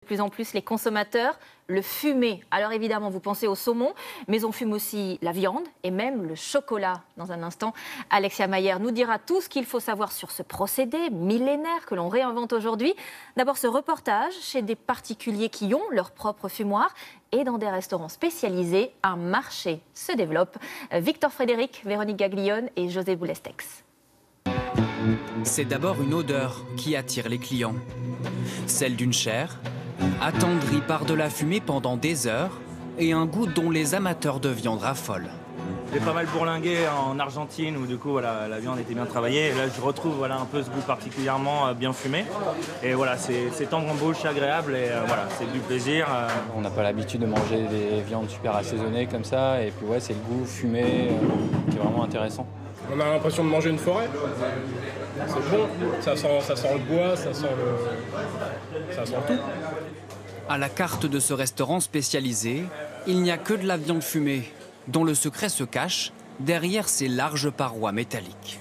De plus en plus les consommateurs, le fumé. Alors évidemment, vous pensez au saumon, mais on fume aussi la viande et même le chocolat. Dans un instant, Alexia Mayer nous dira tout ce qu'il faut savoir sur ce procédé millénaire que l'on réinvente aujourd'hui. D'abord ce reportage chez des particuliers qui ont leur propre fumoir et dans des restaurants spécialisés, un marché se développe. Victor Frédéric, Véronique Gaglione et José Boulestex. C'est d'abord une odeur qui attire les clients. Celle d'une chair attendrie par de la fumée pendant des heures et un goût dont les amateurs de viande raffolent. J'ai pas mal bourlingué en Argentine où du coup voilà, la viande était bien travaillée. Et là je retrouve voilà, un peu ce goût particulièrement bien fumé. Et voilà, c'est tendre en bouche, agréable et voilà, c'est du plaisir. On n'a pas l'habitude de manger des viandes super assaisonnées comme ça. Et puis ouais, c'est le goût fumé qui est vraiment intéressant. On a l'impression de manger une forêt. C'est bon, ça sent le bois, ça sent tout. À la carte de ce restaurant spécialisé, il n'y a que de la viande fumée, dont le secret se cache derrière ces larges parois métalliques.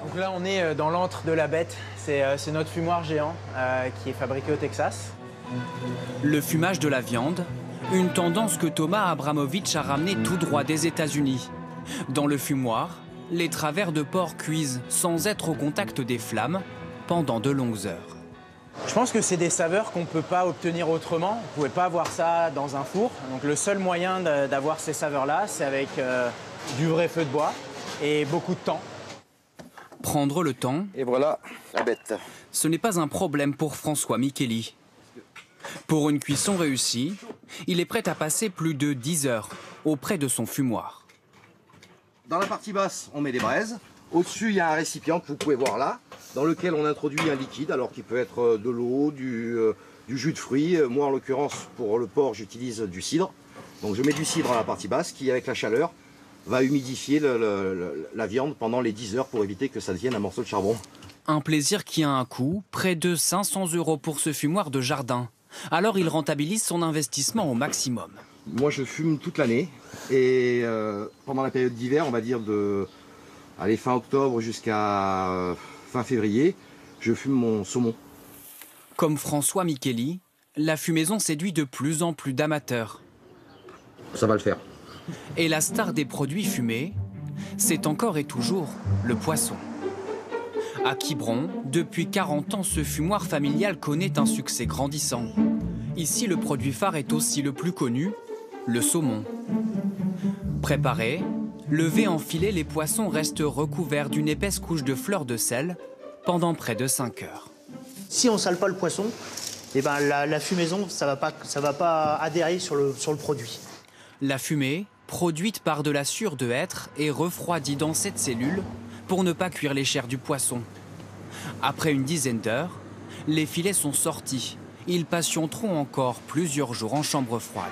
Donc là, on est dans l'antre de la bête. C'est notre fumoir géant qui est fabriqué au Texas. Le fumage de la viande, une tendance que Thomas Abramovitch a ramenée tout droit des États-Unis. Dans le fumoir, les travers de porc cuisent sans être au contact des flammes pendant de longues heures. Je pense que c'est des saveurs qu'on ne peut pas obtenir autrement. Vous ne pouvez pas avoir ça dans un four. Donc le seul moyen d'avoir ces saveurs-là, c'est avec du vrai feu de bois et beaucoup de temps. Prendre le temps, et voilà la bête. Ce n'est pas un problème pour François Micheli. Pour une cuisson réussie, il est prêt à passer plus de 10 heures auprès de son fumoir. Dans la partie basse, on met des braises. Au-dessus, il y a un récipient que vous pouvez voir là, dans lequel on introduit un liquide, alors qui peut être de l'eau, du jus de fruits. Moi, en l'occurrence, pour le porc, j'utilise du cidre. Donc je mets du cidre à la partie basse, qui, avec la chaleur, va humidifier la viande pendant les 10 heures pour éviter que ça devienne un morceau de charbon. Un plaisir qui a un coût, près de 500 € pour ce fumoir de jardin. Alors il rentabilise son investissement au maximum. Moi, je fume toute l'année et pendant la période d'hiver, on va dire de fin octobre jusqu'à fin février, je fume mon saumon. Comme François Micheli, la fumaison séduit de plus en plus d'amateurs. Ça va le faire. Et la star des produits fumés, c'est encore et toujours le poisson. À Quiberon, depuis 40 ans, ce fumoir familial connaît un succès grandissant. Ici, le produit phare est aussi le plus connu, le saumon. Préparés, levés en filet, les poissons restent recouverts d'une épaisse couche de fleurs de sel pendant près de 5 heures. Si on ne sale pas le poisson, eh ben la fumaison, ça va pas adhérer sur le produit. La fumée, produite par de la sueur de hêtre, est refroidie dans cette cellule pour ne pas cuire les chairs du poisson. Après une dizaine d'heures, les filets sont sortis. Ils patienteront encore plusieurs jours en chambre froide.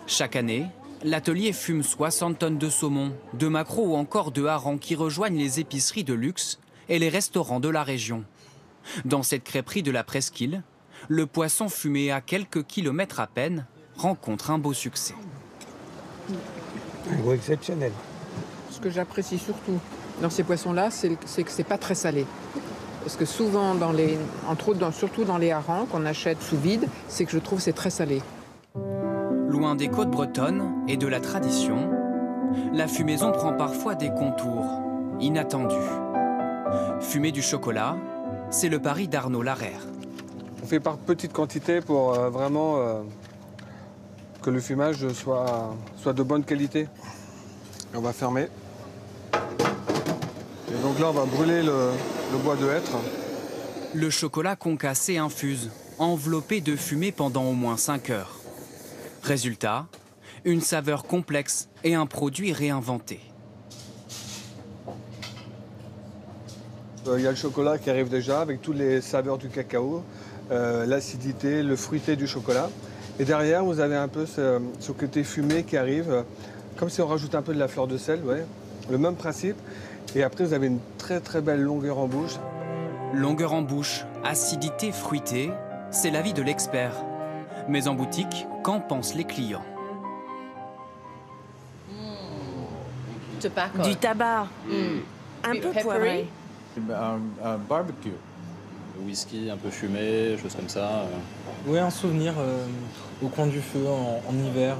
Chaque année, l'atelier fume 60 tonnes de saumon, de maquereaux ou encore de harengs qui rejoignent les épiceries de luxe et les restaurants de la région. Dans cette crêperie de la Presqu'île, le poisson fumé à quelques kilomètres à peine rencontre un beau succès. Un goût exceptionnel. Ce que j'apprécie surtout dans ces poissons-là, c'est que c'est pas très salé. Parce que souvent, surtout dans les harengs qu'on achète sous vide, c'est que je trouve que c'est très salé. Loin des côtes bretonnes et de la tradition, la fumaison prend parfois des contours inattendus. Fumer du chocolat, c'est le pari d'Arnaud Larère. On fait par petites quantités pour vraiment que le fumage soit de bonne qualité. On va fermer. Et donc là, on va brûler le bois de hêtre. Le chocolat concassé infuse, enveloppé de fumée pendant au moins 5 heures. Résultat, une saveur complexe et un produit réinventé. Il y a le chocolat qui arrive déjà avec toutes les saveurs du cacao, l'acidité, le fruité du chocolat. Et derrière, vous avez un peu ce côté fumé qui arrive, comme si on rajoute un peu de la fleur de sel, ouais. Le même principe. Et après, vous avez une très très belle longueur en bouche. Longueur en bouche, acidité fruitée, c'est l'avis de l'expert. Mais en boutique, qu'en pensent les clients? Du tabac, un peu poivré. Barbecue. le whisky un peu fumé, choses comme ça. Oui, un souvenir au coin du feu en hiver.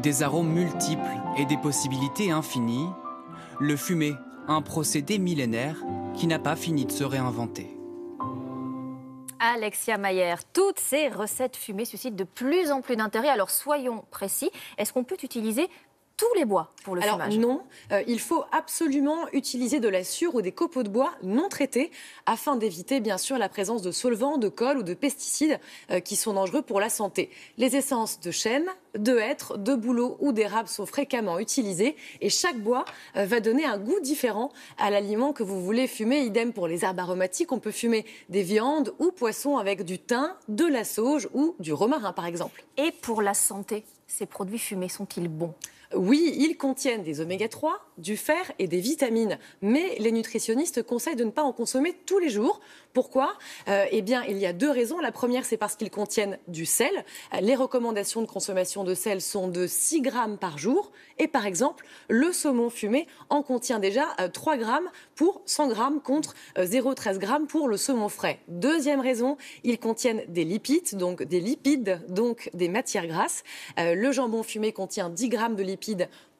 Des arômes multiples et des possibilités infinies, le fumé, un procédé millénaire qui n'a pas fini de se réinventer. Alexia Mayer, toutes ces recettes fumées suscitent de plus en plus d'intérêt. Alors soyons précis, est-ce qu'on peut utiliser tous les bois pour le fumage? Non, il faut absolument utiliser de la sciure ou des copeaux de bois non traités afin d'éviter bien sûr la présence de solvants, de colle ou de pesticides qui sont dangereux pour la santé. Les essences de chêne, de hêtre, de bouleau ou d'érable sont fréquemment utilisées et chaque bois va donner un goût différent à l'aliment que vous voulez fumer. Idem pour les herbes aromatiques, on peut fumer des viandes ou poissons avec du thym, de la sauge ou du romarin par exemple. Et pour la santé, ces produits fumés sont-ils bons? Oui, ils contiennent des oméga-3, du fer et des vitamines. Mais les nutritionnistes conseillent de ne pas en consommer tous les jours. Pourquoi ? Eh bien, il y a deux raisons. La première, c'est parce qu'ils contiennent du sel. Les recommandations de consommation de sel sont de 6 grammes par jour. Et par exemple, le saumon fumé en contient déjà 3 grammes pour 100 grammes contre 0,13 grammes pour le saumon frais. Deuxième raison, ils contiennent des lipides, donc des matières grasses. Le jambon fumé contient 10 grammes de lipides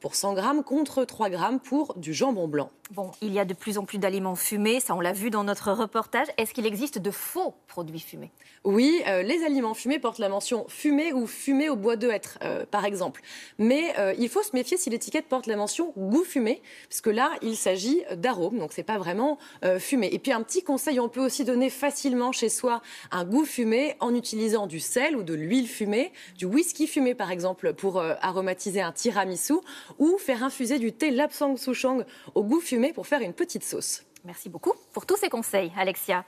pour 100 grammes contre 3 grammes pour du jambon blanc. Bon, il y a de plus en plus d'aliments fumés, ça on l'a vu dans notre reportage. Est-ce qu'il existe de faux produits fumés? Oui, les aliments fumés portent la mention fumé ou fumé au bois de hêtre, par exemple. Mais il faut se méfier si l'étiquette porte la mention goût fumé, parce que là, il s'agit d'arômes, donc c'est pas vraiment fumé. Et puis un petit conseil, on peut aussi donner facilement chez soi un goût fumé en utilisant du sel ou de l'huile fumée, du whisky fumé par exemple pour aromatiser un tiramisu, ou faire infuser du thé lapsang souchong au goût fumé pour faire une petite sauce. Merci beaucoup pour tous ces conseils, Alexia.